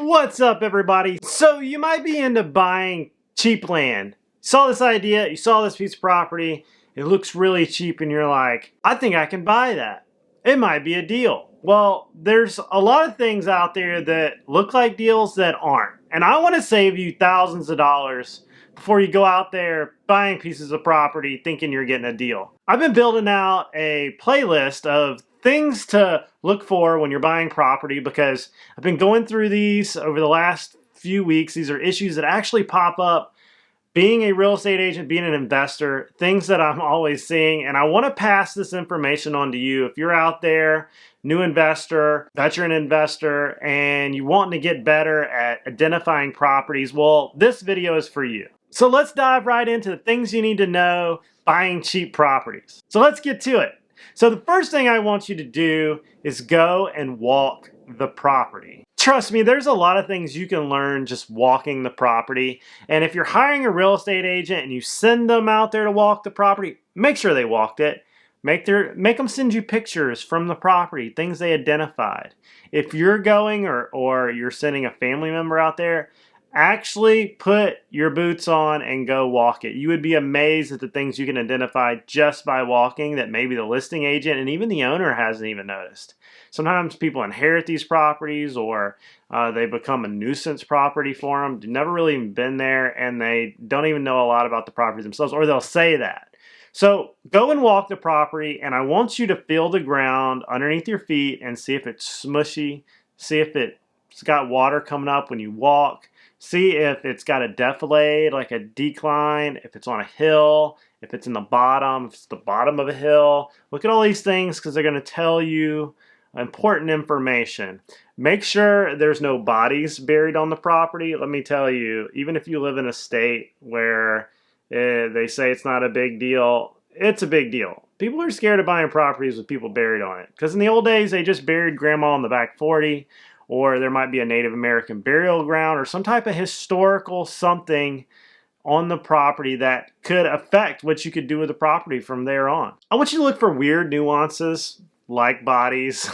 What's up, everybody? So you might be into buying cheap land. You saw this idea, you saw this piece of property, it looks really cheap and you're like, I think I can buy that. It might be a deal. Well, there's a lot of things out there that look like deals that aren't. And I want to save you thousands of dollars before you go out there buying pieces of property thinking you're getting a deal. I've been building out a playlist of things to look for when you're buying property because I've been going through these over the last few weeks. These are issues that actually pop up being a real estate agent, being an investor, things that I'm always seeing, and I want to pass this information on to you. If you're out there, new investor, veteran investor, and you want to get better at identifying properties, well, this video is for you. So let's dive right into the things you need to know buying cheap properties. So let's get to it. So the first thing I want you to do is go and walk the property. Trust me, there's a lot of things you can learn just walking the property. And if you're hiring a real estate agent and you send them out there to walk the property, make sure they walked it. Make them send you pictures from the property, things they identified. If you're going or you're sending a family member out there, actually put your boots on and go walk it. You would be amazed at the things you can identify just by walking that maybe the listing agent and even the owner hasn't even noticed. Sometimes people inherit these properties or they become a nuisance property for them. They've never really even been there and they don't even know a lot about the property themselves, or they'll say that. So go and walk the property, and I want you to feel the ground underneath your feet and see if it's smushy, see if it's got water coming up when you walk. See if it's got a defilade, like a decline, if it's on a hill, if it's in the bottom, if it's the bottom of a hill. Look at all these things because they're going to tell you important information. Make sure there's no bodies buried on the property. Let me tell you, even if you live in a state where they say it's not a big deal, it's a big deal. People are scared of buying properties with people buried on it because in the old days they just buried grandma on the back 40. Or there might be a Native American burial ground or some type of historical something on the property that could affect what you could do with the property from there on. I want you to look for weird nuances like bodies,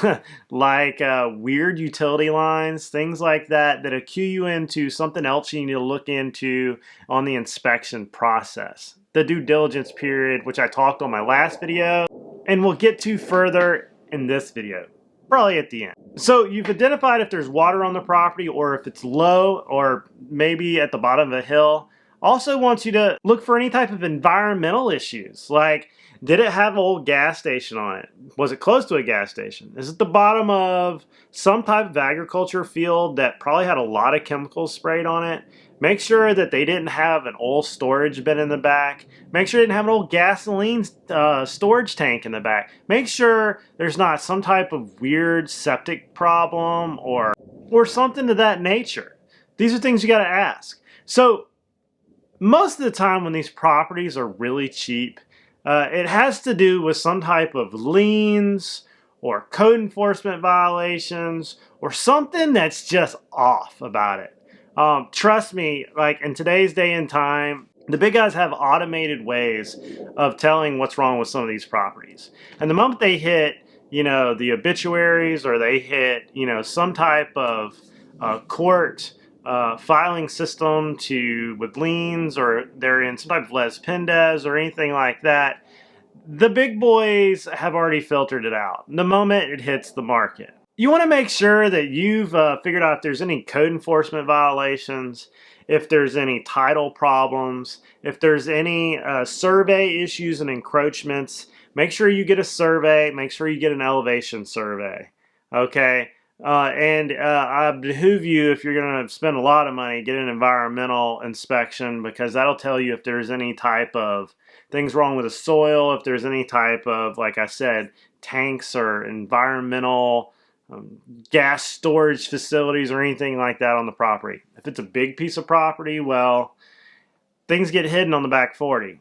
like weird utility lines, things like that that cue you into something else you need to look into on the inspection process. The due diligence period, which I talked on my last video, and we'll get to further in this video. Probably at the end. So you've identified if there's water on the property or if it's low or maybe at the bottom of a hill. Also wants you to look for any type of environmental issues. Like, did it have an old gas station on it? Was it close to a gas station? Is it the bottom of some type of agriculture field that probably had a lot of chemicals sprayed on it? Make sure that they didn't have an old storage bin in the back. Make sure they didn't have an old gasoline storage tank in the back. Make sure there's not some type of weird septic problem or something to that nature. These are things you got to ask. So most of the time when these properties are really cheap, it has to do with some type of liens or code enforcement violations or something that's just off about it. Trust me, like in today's day and time, the big guys have automated ways of telling what's wrong with some of these properties. And the moment they hit, the obituaries or they hit, some type of court filing system with liens or they're in some type of les pendes or anything like that, the big boys have already filtered it out the moment it hits the market. You want to make sure that you've figured out if there's any code enforcement violations, if there's any title problems, if there's any survey issues and encroachments. Make sure you get a survey. Make sure you get an elevation survey. Okay? I behoove you, if you're going to spend a lot of money, get an environmental inspection because that'll tell you if there's any type of things wrong with the soil, if there's any type of, like I said, tanks or environmental gas storage facilities or anything like that on the property. If it's a big piece of property, well, things get hidden on the back 40.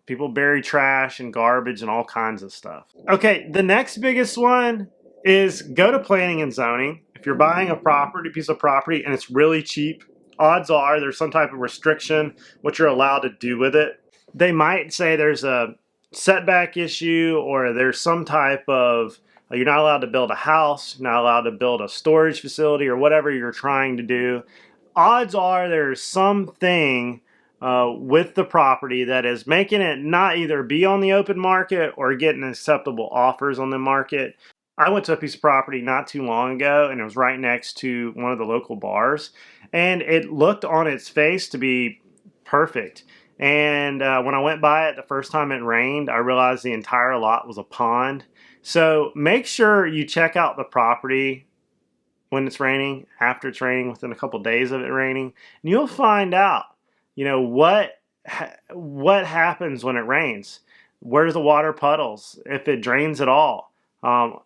People bury trash and garbage and all kinds of stuff. Okay, the next biggest one is go to planning and zoning. If you're buying a piece of property and it's really cheap, odds are there's some type of restriction what you're allowed to do with it. They might say there's a setback issue or there's some type of You're not allowed to build a house, you're not allowed to build a storage facility or whatever you're trying to do. Odds are there's something with the property that is making it not either be on the open market or getting acceptable offers on the market. I went to a piece of property not too long ago, and it was right next to one of the local bars, and it looked on its face to be perfect. And when I went by it the first time it rained, I realized the entire lot was a pond. So make sure you check out the property when it's raining, after it's raining, within a couple days of it raining, and you'll find out, what happens when it rains. Where's the water puddles? If it drains at all.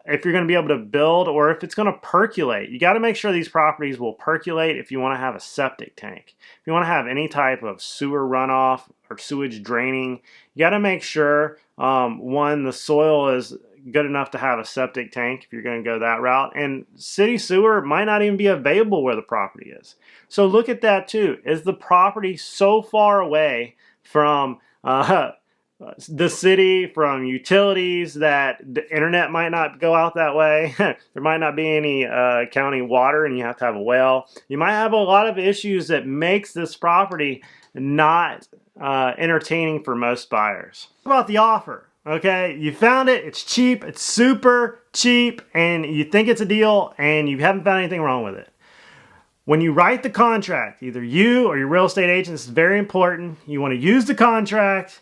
If you're going to be able to build, or if it's going to percolate. You got to make sure these properties will percolate if you want to have a septic tank. If you want to have any type of sewer runoff or sewage draining, you got to make sure, one, the soil is good enough to have a septic tank if you're going to go that route. And city sewer might not even be available where the property is. So look at that too. Is the property so far away from the city, from utilities, that the internet might not go out that way? There might not be any county water, and you have to have a well. You might have a lot of issues that makes this property not entertaining for most buyers. What about the offer? Okay, you found it, it's cheap, it's super cheap, and you think it's a deal, and you haven't found anything wrong with it. When you write the contract, either you or your real estate agent, this is very important, you want to use the contract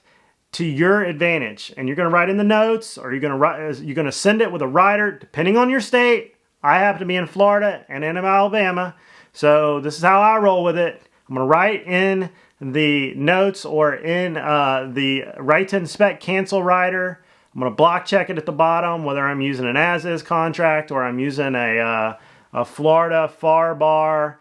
to your advantage. And you're going to write in the notes, or you're going to send it with a writer, depending on your state. I happen to be in Florida and in Alabama, so this is how I roll with it. I'm going to write in the notes, or in the right to inspect cancel rider. I'm going to block check it at the bottom, whether I'm using an as-is contract or I'm using a Florida FAR bar,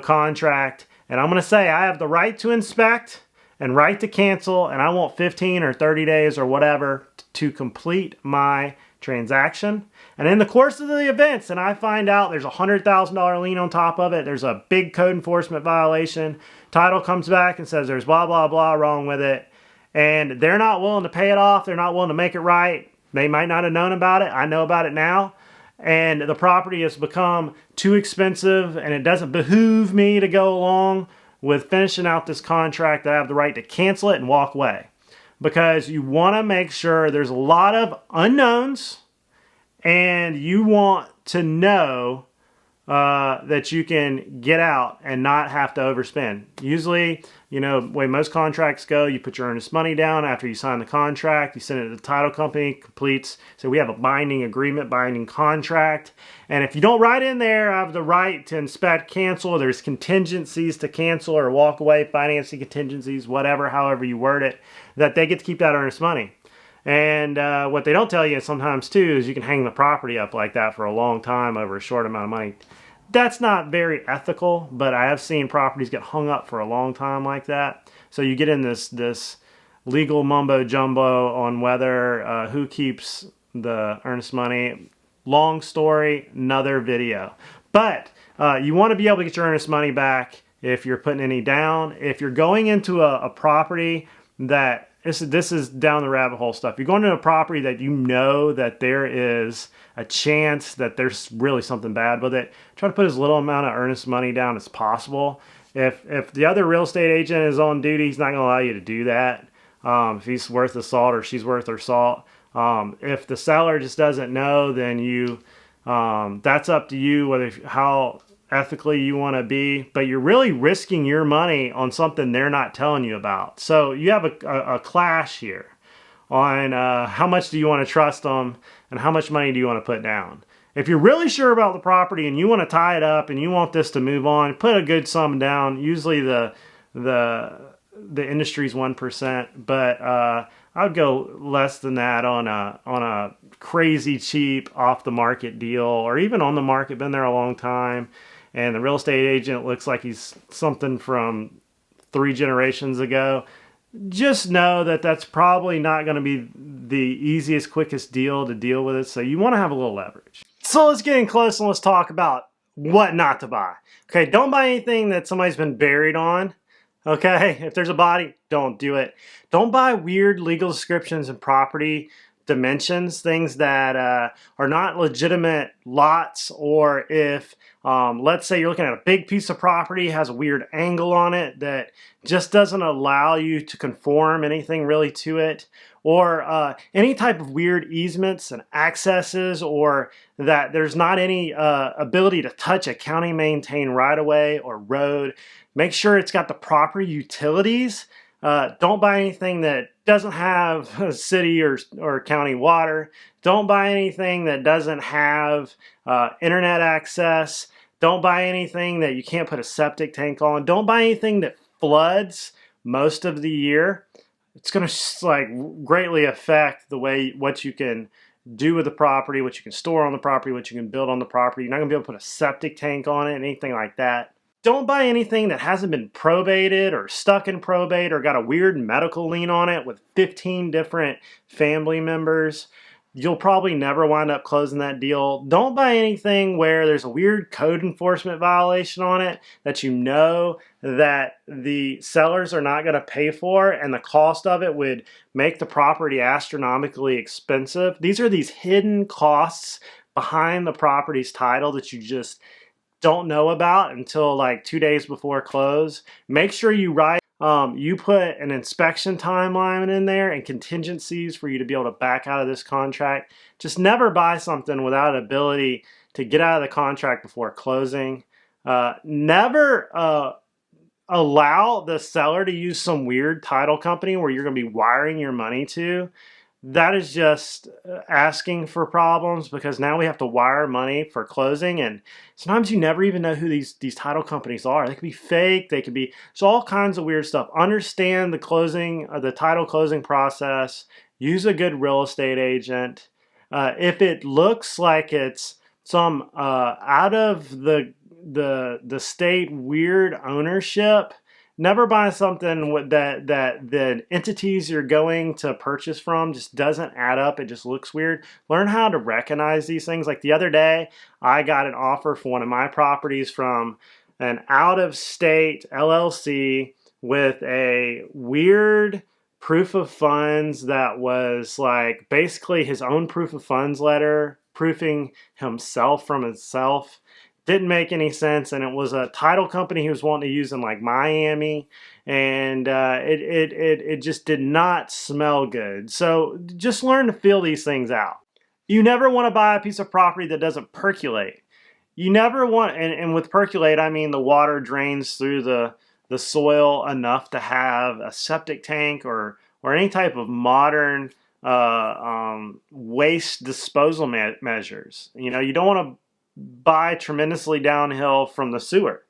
contract. And I'm going to say I have the right to inspect and right to cancel, and I want 15 or 30 days or whatever to complete my transaction. And in the course of the events, and I find out there's a $100,000 lien on top of it, there's a big code enforcement violation, title comes back and says there's blah, blah, blah wrong with it, and they're not willing to pay it off, they're not willing to make it right. They might not have known about it. I know about it now. And the property has become too expensive, and it doesn't behoove me to go along with finishing out this contract. I have the right to cancel it and walk away. Because you want to make sure there's a lot of unknowns, and you want to know that you can get out and not have to overspend. Usually, the way most contracts go, you put your earnest money down after you sign the contract, you send it to the title company, completes. So we have a binding agreement, binding contract. And if you don't write in there, I have the right to inspect, cancel, there's contingencies to cancel or walk away, financing contingencies, whatever, however you word it, that they get to keep that earnest money. And what they don't tell you sometimes too is you can hang the property up like that for a long time over a short amount of money. That's not very ethical, but I have seen properties get hung up for a long time like that. So you get in this legal mumbo jumbo on whether who keeps the earnest money. Long story, another video. But you want to be able to get your earnest money back if you're putting any down. If you're going into a property that this is down the rabbit hole stuff. You're going to a property that you know that there is a chance that there's really something bad with it. Try to put as little amount of earnest money down as possible. If the other real estate agent is on duty, he's not going to allow you to do that. If he's worth the salt or she's worth her salt. If the seller just doesn't know, then that's up to you how ethically you want to be, but you're really risking your money on something they're not telling you about. So you have a clash here on how much do you want to trust them and how much money do you want to put down. If you're really sure about the property and you want to tie it up and you want this to move on, put a good sum down. Usually the industry's 1%, but I would go less than that on a crazy cheap off the market deal, or even on the market, been there a long time. And the real estate agent looks like he's something from 3 generations ago. Just know that that's probably not going to be the easiest, quickest deal to deal with it. So you want to have a little leverage. So let's get in close and let's talk about what not to buy. Okay, don't buy anything that somebody's been buried on. Okay, if there's a body, don't do it. Don't buy weird legal descriptions and property dimensions, things that are not legitimate lots, or if let's say you're looking at a big piece of property, has a weird angle on it that just doesn't allow you to conform anything really to it, or any type of weird easements and accesses, or that there's not any ability to touch a county maintained right-of-way or road. Make sure it's got the proper utilities. Don't buy anything that doesn't have city or county water. Don't buy anything that doesn't have internet access. Don't buy anything that you can't put a septic tank on. Don't buy anything that floods most of the year. It's going to like greatly affect the way what you can do with the property, what you can store on the property, what you can build on the property. You're not going to be able to put a septic tank on it, anything like that. Don't buy anything that hasn't been probated or stuck in probate or got a weird medical lien on it with 15 different family members. You'll probably never wind up closing that deal. Don't buy anything where there's a weird code enforcement violation on it that you know that the sellers are not going to pay for, and the cost of it would make the property astronomically expensive. These are these hidden costs behind the property's title that you just don't know about until like 2 days before close. Make sure you you put an inspection timeline in there and contingencies for you to be able to back out of this contract. Just never buy something without ability to get out of the contract before closing. Never allow the seller to use some weird title company where you're going to be wiring your money to. That is just asking for problems, because now we have to wire money for closing, and sometimes you never even know who these title companies are. They could be fake. They could be, it's all kinds of weird stuff. Understand the title closing process. Use a good real estate agent. If it looks like it's some out of the state weird ownership, never buy something that the entities you're going to purchase from just doesn't add up. It just looks weird. Learn how to recognize these things. Like the other day, I got an offer for one of my properties from an out-of-state LLC with a weird proof of funds that was like basically his own proof of funds letter, proofing himself from himself. Didn't make any sense, and it was a title company he was wanting to use in like Miami, and it just did not smell good. So just learn to feel these things out. You never want to buy a piece of property that doesn't percolate. You never want, and with percolate I mean the water drains through the soil enough to have a septic tank or any type of modern waste disposal measures. You know, you don't want to buy tremendously downhill from the sewer,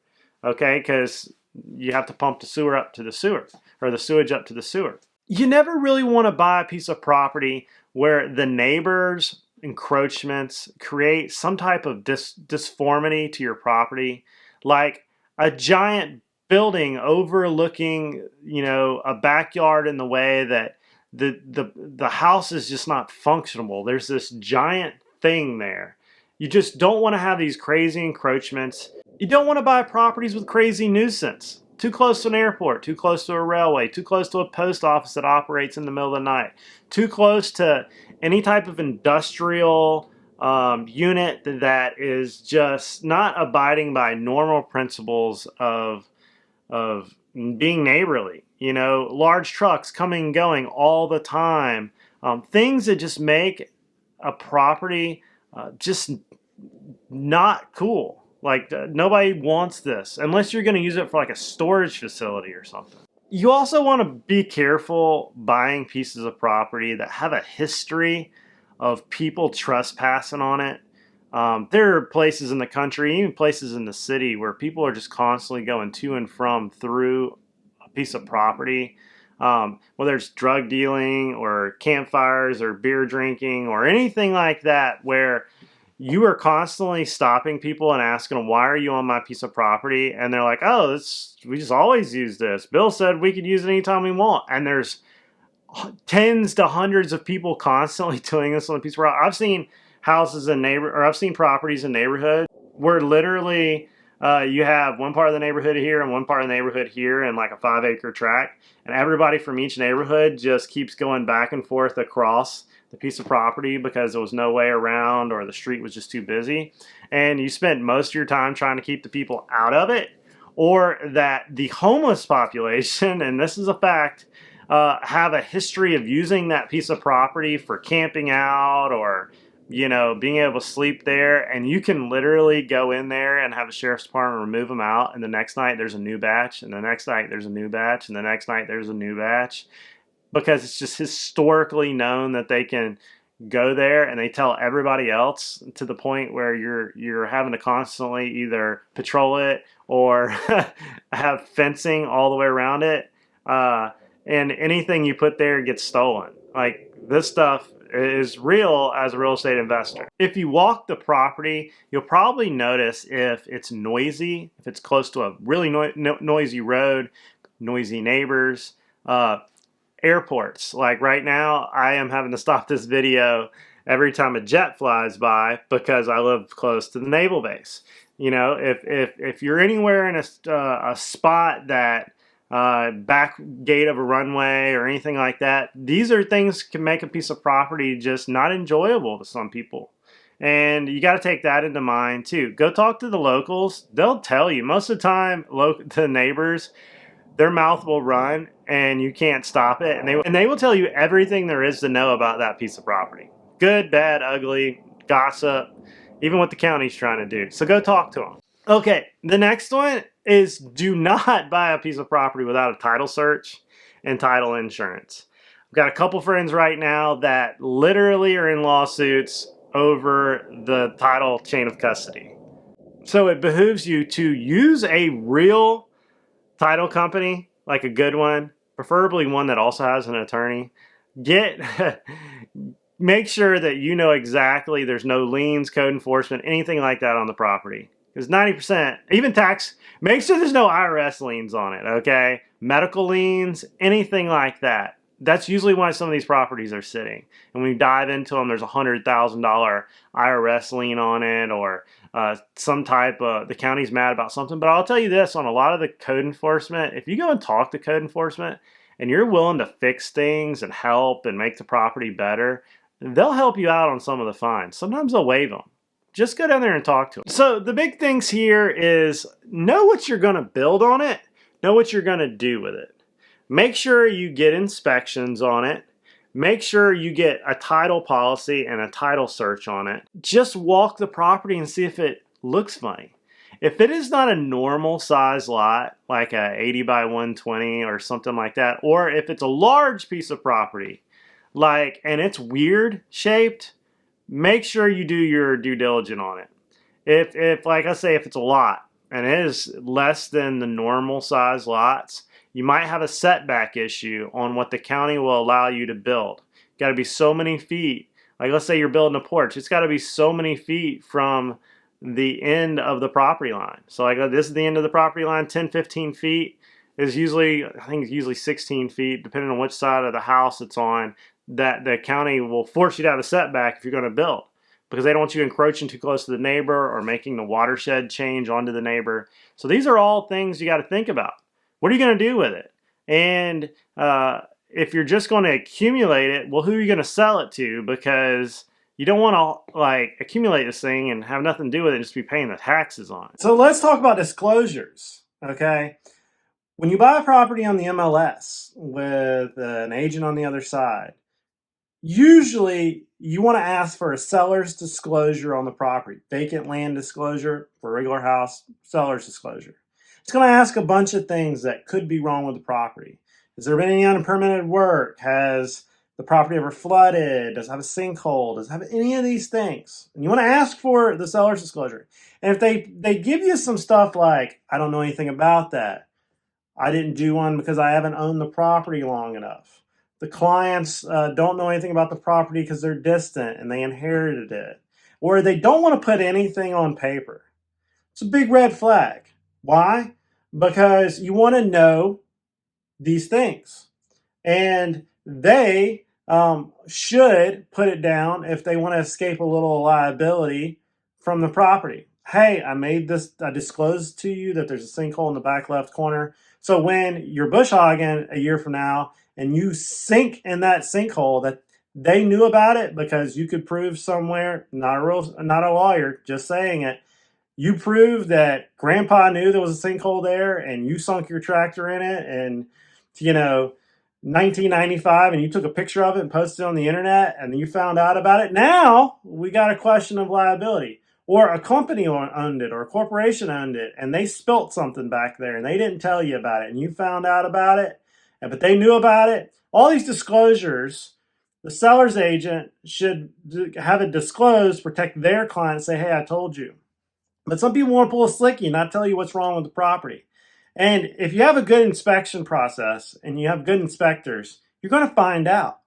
okay? Because you have to pump the sewer up to the sewer, or the sewage up to the sewer. You never really want to buy a piece of property where the neighbors' encroachments create some type of disformity to your property, like a giant building overlooking, you know, a backyard in the way that the house is just not functional. There's this giant thing there. You just don't want to have these crazy encroachments. You don't want to buy properties with crazy nuisance. Too close to an airport, too close to a railway, too close to a post office that operates in the middle of the night, too close to any type of industrial unit that is just not abiding by normal principles of being neighborly. You know, large trucks coming and going all the time. Things that just make a property just not cool. Like nobody wants this unless you're going to use it for like a storage facility or something. You also want to be careful buying pieces of property that have a history of people trespassing on it. There are places in the country, even places in the city, where people are just constantly going to and from through a piece of property. Whether it's drug dealing or campfires or beer drinking or anything like that, where you are constantly stopping people and asking them, why are you on my piece of property? And they're like, oh, we just always use this. Bill said we could use it anytime we want. And there's tens to hundreds of people constantly doing this on a piece of property. I've seen houses in I've seen properties in neighborhoods where literally you have one part of the neighborhood here and one part of the neighborhood here in like a 5-acre tract, and everybody from each neighborhood just keeps going back and forth across the piece of property because there was no way around or the street was just too busy, and you spent most of your time trying to keep the people out of it, or that the homeless population, and this is a fact, have a history of using that piece of property for camping out or being able to sleep there, and you can literally go in there and have the sheriff's department remove them out, and the next night there's a new batch, and the next night there's a new batch, and the next night there's a new batch, because it's just historically known that they can go there and they tell everybody else, to the point where you're having to constantly either patrol it or have fencing all the way around it, and anything you put there gets stolen. Like, this stuff is real as a real estate investor. If you walk the property, you'll probably notice if it's noisy, if it's close to a really noisy road, noisy neighbors, airports. Like right now, I am having to stop this video every time a jet flies by because I live close to the naval base. If you're anywhere in a spot that back gate of a runway or anything like that, these are things can make a piece of property just not enjoyable to some people. And you got to take that into mind too. Go talk to the locals. They'll tell you. Most of the time, the neighbors, their mouth will run and you can't stop it. And they will tell you everything there is to know about that piece of property. Good, bad, ugly, gossip, even what the county's trying to do. So go talk to them. Okay, the next one is do not buy a piece of property without a title search and title insurance. I've got a couple friends right now that literally are in lawsuits over the title chain of custody. So it behooves you to use a real title company, like a good one, preferably one that also has an attorney. Make sure that you know exactly there's no liens, code enforcement, anything like that on the property. Because 90%, even tax, make sure there's no IRS liens on it, okay? Medical liens, anything like that. That's usually why some of these properties are sitting. And when you dive into them, there's a $100,000 IRS lien on it, or some type of, the county's mad about something. But I'll tell you this, on a lot of the code enforcement, if you go and talk to code enforcement and you're willing to fix things and help and make the property better, they'll help you out on some of the fines. Sometimes they'll waive them. Just go down there and talk to them. So the big things here is know what you're going to build on it. Know what you're going to do with it. Make sure you get inspections on it. Make sure you get a title policy and a title search on it. Just walk the property and see if it looks funny. If it is not a normal size lot, like a 80 by 120 or something like that, or if it's a large piece of property, and it's weird shaped, make sure you do your due diligence on it. If like I say, if it's a lot and it is less than the normal size lots, you might have a setback issue on what the county will allow you to build. Got to be so many feet. Like, let's say you're building a porch, it's got to be so many feet from the end of the property line. So like, this is the end of the property line, 10, 15 feet is usually, I think it's usually 16 feet, depending on which side of the house it's on, that the county will force you to have a setback if you're going to build, because they don't want you encroaching too close to the neighbor or making the watershed change onto the neighbor. So these are all things you got to think about. What are you going to do with it? And if you're just going to accumulate it, well, who are you going to sell it to? Because you don't want to accumulate this thing and have nothing to do with it and just be paying the taxes on it. So let's talk about disclosures, okay? When you buy a property on the MLS with an agent on the other side, usually you want to ask for a seller's disclosure on the property. Vacant land disclosure for a regular house, seller's disclosure. It's going to ask a bunch of things that could be wrong with the property. Has there been any unpermitted work? Has the property ever flooded? Does it have a sinkhole? Does it have any of these things? And you want to ask for the seller's disclosure. And if they give you some stuff like, I don't know anything about that, I didn't do one because I haven't owned the property long enough, the clients don't know anything about the property because they're distant and they inherited it, or they don't want to put anything on paper, it's a big red flag. Why? Because you want to know these things, and they should put it down if they want to escape a little liability from the property. Hey, I disclosed to you that there's a sinkhole in the back left corner. So when you're bush hogging a year from now and you sink in that sinkhole, They knew about it because you could prove somewhere, not a lawyer, just saying it. You proved that grandpa knew there was a sinkhole there and you sunk your tractor in it and, you know, 1995, and you took a picture of it and posted it on the internet and you found out about it. Now we got a question of liability. Or a company owned it or a corporation owned it and they spilt something back there and they didn't tell you about it and you found out about it, but they knew about it. All these disclosures, the seller's agent should have it disclosed, protect their client, say, hey, I told you. But some people want to pull a slicky and not tell you what's wrong with the property. And if you have a good inspection process and you have good inspectors, you're going to find out.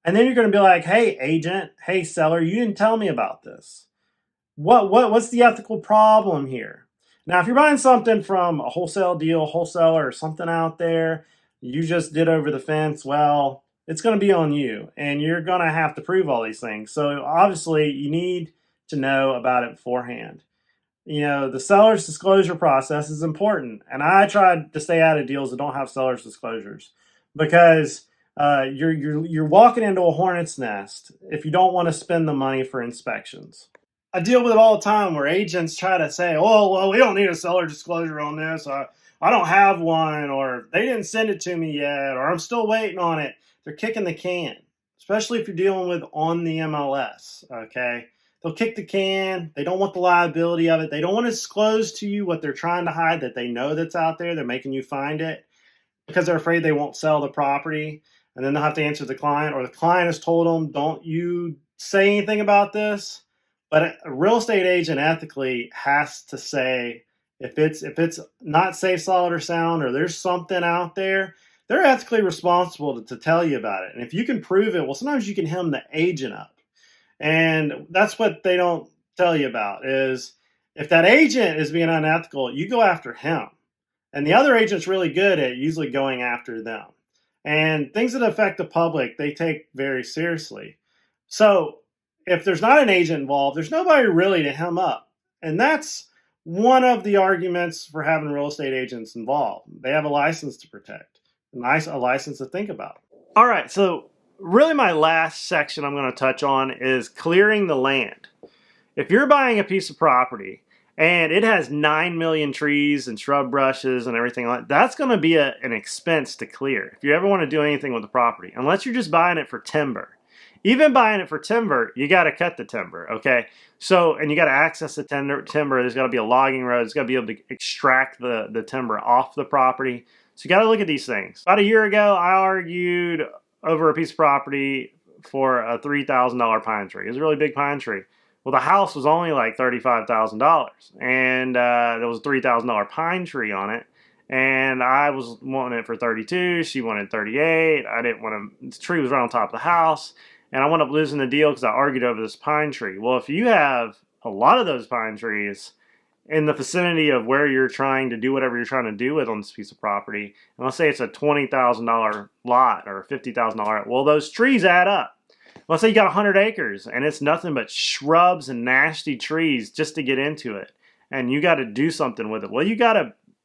And then you're going to be like, hey, agent, hey, seller, you didn't tell me about this. What's the ethical problem here? Now, if you're buying something from a wholesale deal, wholesaler, or something out there, you just did over the fence, well, it's going to be on you. And you're going to have to prove all these things. So obviously, you need to know about it beforehand. The seller's disclosure process is important, and I try to stay out of deals that don't have seller's disclosures because you're walking into a hornet's nest if you don't want to spend the money for inspections. I deal with it all the time where agents try to say, oh, well, we don't need a seller disclosure on this. I don't have one, or they didn't send it to me yet, or I'm still waiting on it. They're kicking the can, especially if you're dealing with on the MLS, okay? They'll kick the can. They don't want the liability of it. They don't want to disclose to you what they're trying to hide that they know that's out there. They're making you find it because they're afraid they won't sell the property. And then they'll have to answer the client, or the client has told them, don't you say anything about this. But a real estate agent ethically has to say, if it's not safe, solid, or sound, or there's something out there, they're ethically responsible to tell you about it. And if you can prove it, well, sometimes you can hem the agent up. And that's what they don't tell you about is if that agent is being unethical, you go after him. And the other agent's really good at usually going after them. And things that affect the public, they take very seriously. So if there's not an agent involved, there's nobody really to hem up. And that's one of the arguments for having real estate agents involved. They have a license to protect, a license to think about. All right, so really my last section I'm going to touch on is clearing the land. If you're buying a piece of property and it has 9 million trees and shrub brushes and everything like that, that's going to be an expense to clear if you ever want to do anything with the property, unless you're just buying it for timber. Even buying it for timber, you got to cut the timber, okay? So, and you got to access the timber. There's got to be a logging road. It's got to be able to extract the timber off the property. So you got to look at these things. About a year ago, I argued over a piece of property for a $3,000 pine tree. It was a really big pine tree. Well, the house was only like $35,000, and there was a $3,000 pine tree on it. And I was wanting it for 32. She wanted 38. I didn't want to. The tree was right on top of the house. And I wound up losing the deal because I argued over this pine tree. Well, if you have a lot of those pine trees in the vicinity of where you're trying to do whatever you're trying to do with on this piece of property, and let's say it's a $20,000 lot or a $50,000 lot, well, those trees add up. Let's say you got 100 acres and it's nothing but shrubs and nasty trees just to get into it, and you got to do something with it. Well, you got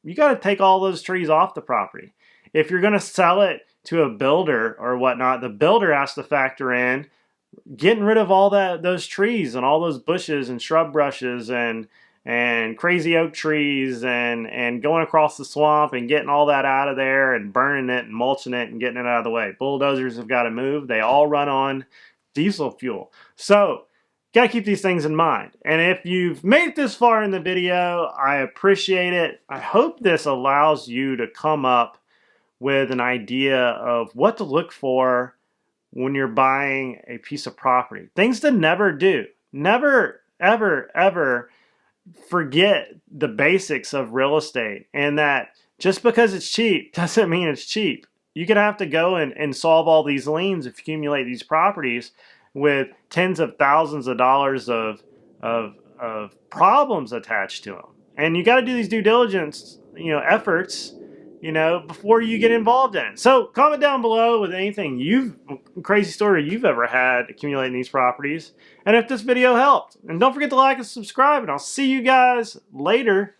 to take all those trees off the property. If you're going to sell it to a builder or whatnot, the builder has to factor in getting rid of all those trees and all those bushes and shrub brushes and crazy oak trees and going across the swamp and getting all that out of there and burning it and mulching it and getting it out of the way. Bulldozers have got to move. They all run on diesel fuel. So got to keep these things in mind. And if you've made it this far in the video, I appreciate it. I hope this allows you to come up with an idea of what to look for when you're buying a piece of property. Things to never do. Never, ever, ever forget the basics of real estate, and that just because it's cheap doesn't mean it's cheap. You're going to have to go and solve all these liens, accumulate these properties with tens of thousands of dollars of problems attached to them. And you got to do these due diligence, efforts, before you get involved in it. So comment down below with anything crazy story you've ever had accumulating these properties. And if this video helped. And don't forget to like and subscribe, and I'll see you guys later.